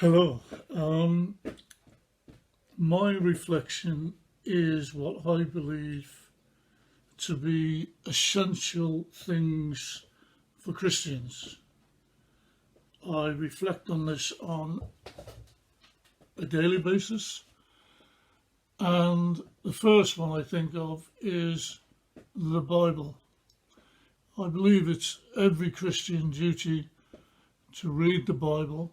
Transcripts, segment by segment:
Hello. Um, my reflection is what I believe to be essential things for Christians. I reflect on this on a daily basis, and the first one I think of is the Bible. I believe it's every Christian duty to read the Bible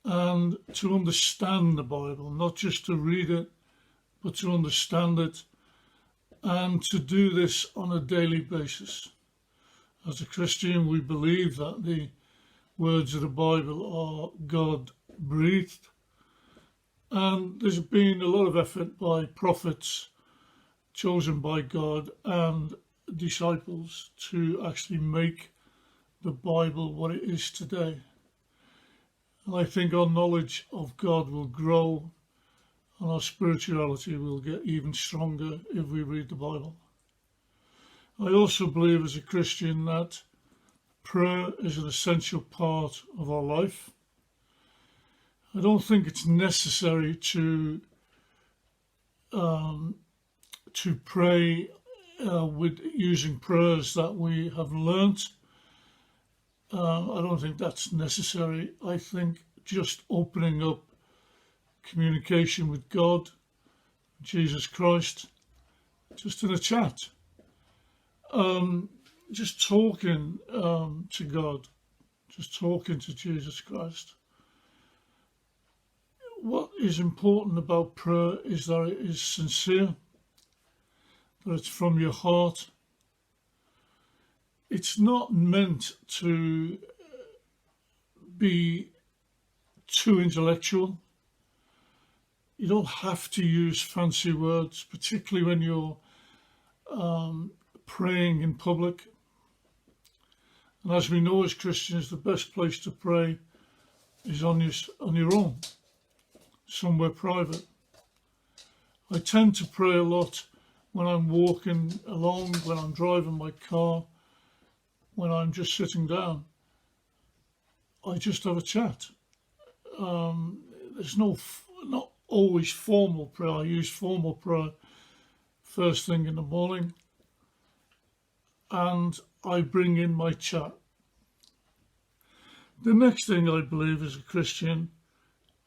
and to understand the Bible, not just to read it, but to understand it, and to do this on a daily basis. As a Christian, we believe that the words of the Bible are God breathed, and there's been a lot of effort by prophets chosen by God and disciples to actually make the Bible what it is today. And I think our knowledge of God will grow and our spirituality will get even stronger if we read the Bible. I also believe as a Christian that prayer is an essential part of our life. I don't think it's necessary to pray with using prayers that we have learnt. I don't think that's necessary. I think just opening up communication with God, Jesus Christ, just in a chat, just talking to God, just talking to Jesus Christ. What is important about prayer is that it is sincere, that it's from your heart. It's not meant to be too intellectual. You don't have to use fancy words, particularly when you're praying in public. And as we know as Christians, the best place to pray is on your own, somewhere private. I tend to pray a lot when I'm walking along, when I'm driving my car, when I'm just sitting down. I just have a chat. There's not always formal prayer. I use formal prayer first thing in the morning, and I bring in my chat. The next thing I believe as a Christian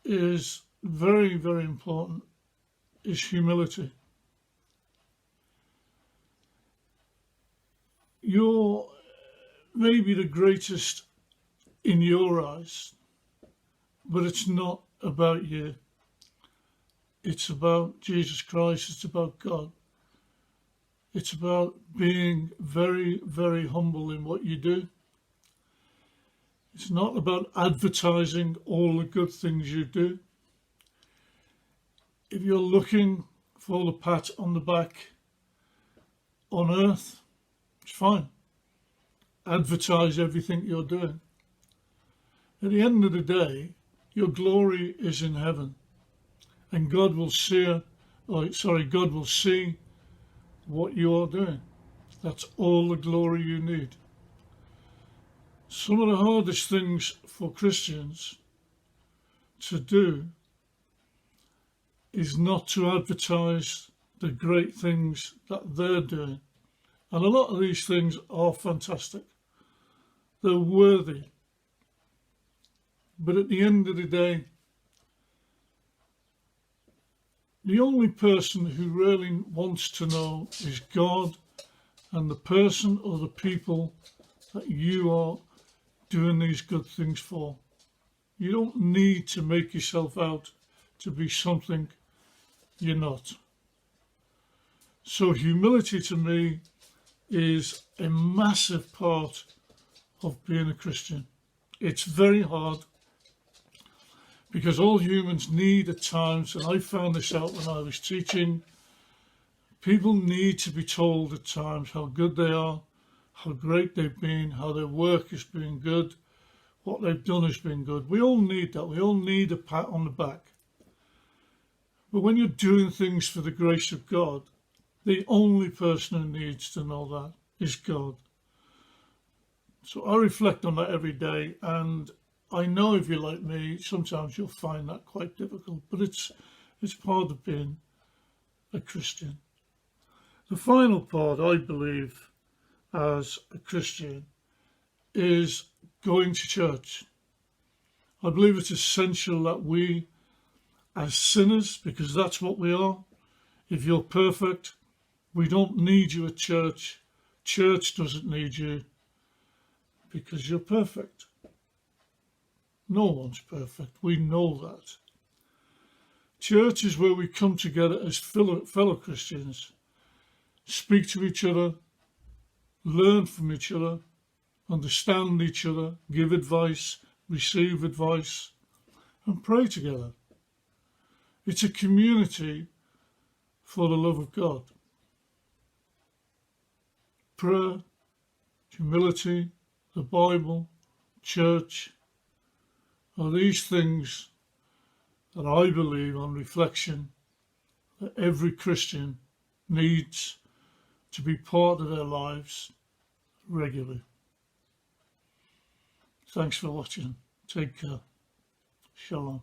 is very, very important, is humility. You're maybe the greatest in your eyes, but it's not about you. It's about Jesus Christ. It's about God. It's about being very, very humble in what you do. It's not about advertising all the good things you do. If you're looking for the pat on the back on earth, it's fine. Advertise everything you're doing. At the end of the day, your glory is in heaven, and God will see what you are doing. That's all the glory you need. Some of the hardest things for Christians to do is not to advertise the great things that they're doing. And a lot of these things are fantastic. They're worthy. But at the end of the day, the only person who really wants to know is God and the person or the people that you are doing these good things for. You don't need to make yourself out to be something you're not. So humility to me is a massive part of being a Christian. It's very hard because all humans need at times, and I found this out when I was teaching, people need to be told at times how good they are, how great they've been, how their work has been good, what they've done has been good. We all need that. We all need a pat on the back. But when you're doing things for the grace of God, the only person who needs to know that is God. So I reflect on that every day, and I know if you're like me, sometimes you'll find that quite difficult, but it's part of being a Christian. The final part, I believe, as a Christian, is going to church. I believe it's essential that we, as sinners, because that's what we are, if you're perfect, we don't need you at church. Church doesn't need you because you're perfect. No one's perfect. We know that. Church is where we come together as fellow Christians, speak to each other, learn from each other, understand each other, give advice, receive advice, and pray together. It's a community for the love of God. Prayer, humility, the Bible, church are these things that I believe on reflection that every Christian needs to be part of their lives regularly. Thanks for watching. Take care. Shalom.